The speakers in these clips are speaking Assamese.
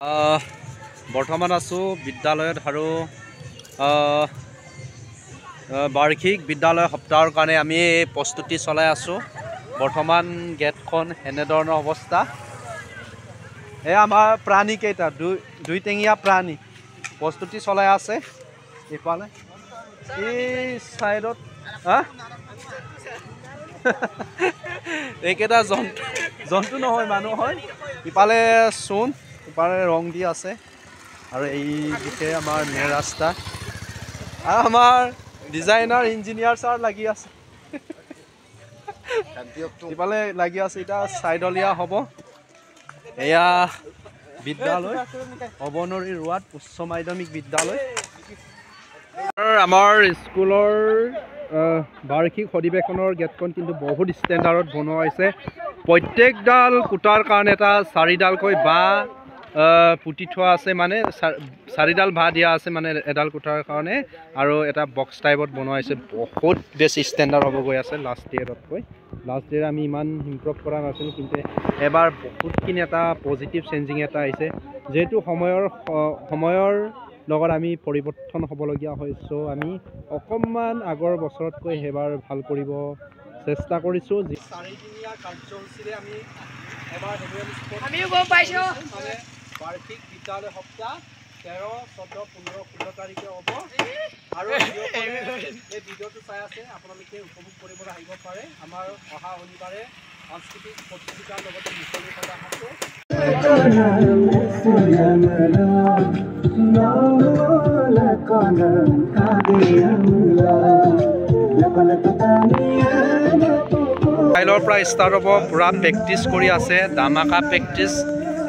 বৰ্তমান আছোঁ বিদ্যালয়ত আৰু বাৰ্ষিক বিদ্যালয় সপ্তাহৰ কাৰণে আমি প্ৰস্তুতি চলাই আছোঁ। বৰ্তমান গেটখন এনেধৰণৰ অৱস্থা। এই আমাৰ প্ৰাণীকেইটা দুই টেঙীয়া প্ৰাণী প্ৰস্তুতি চলাই আছে। ইফালে এই চাইডত এইকেইটা জন্তু নহয়, মানুহ হয়। ইফালে চূণ, ইফালে ৰং দি আছে আৰু এই দিশে আমাৰ মেইন ৰাস্তা আৰু আমাৰ ডিজাইনাৰ ইঞ্জিনিয়াৰ ছাৰ লাগি আছে। ইফালে লাগি আছে, এতিয়া চাইডলীয়া হ'ব। এয়া বিদ্যালয় অৱনৰী ৰোৱাত উচ্চ মাধ্যমিক বিদ্যালয়। আমাৰ স্কুলৰ বাৰ্ষিক অধিৱেশনৰ গেটখন কিন্তু বহুত ষ্টেণ্ডাৰ্ডত বনোৱা হৈছে। প্ৰত্যেকডাল কুটাৰ কাৰণে এটা 4ডালকৈ বাঁহ পুতি থোৱা আছে, মানে 4ডাল বাঁহ দিয়া আছে মানে এডাল কুটাৰ কাৰণে, আৰু এটা বক্স টাইপত বনোৱা হৈছে। বহুত বেছি ষ্টেণ্ডাৰ্ড হ'ব গৈ আছে লাষ্ট ইয়েৰতকৈ। লাষ্ট ইয়েৰ আমি ইমান ইমপ্ৰুভ কৰা নাছিলোঁ, কিন্তু এবাৰ বহুতখিনি এটা পজিটিভ চেঞ্জিং এটা আহিছে। যিহেতু সময়ৰ লগত আমি পৰিৱৰ্তন হ'বলগীয়া হয়, চ' আমি অকণমান আগৰ বছৰতকৈ সেইবাৰ ভাল কৰিব চেষ্টা কৰিছোঁ। 4দিনীয়া কাৰ্যসূচীৰে আমি এবাৰ বাৰ্ষিক বিদ্যালয় সপ্তাহ 13, 14, 15, 16 তাৰিখে হ'ব। আৰু এই ভিডিঅ'টো চাই আছে আপোনালোকে উপভোগ কৰিবলৈ আহিব পাৰে। আমাৰ অহা শনিবাৰে সাংস্কৃতিক প্ৰতিযোগিতাৰ লগতে মুকলি প্ৰদান আছে। কাইলৈৰ পৰা ষ্টাৰ্ট হ'ব। পূৰা প্ৰেক্টিচ কৰি আছে, ধামাকা প্ৰেক্টিচ।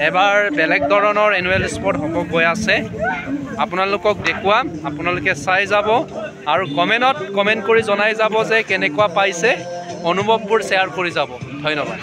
এবাৰ বেলেগ ধৰণৰ এনুৱেল স্পৰ্ট হ'ব গৈ আছে। আপোনালোকক দেখুৱাম, আপোনালোকে চাই যাব আৰু কমেণ্ট কৰি জনাই যাব যে কেনেকুৱা পাইছে, অনুভৱবোৰ শ্বেয়াৰ কৰি যাব। ধন্যবাদ।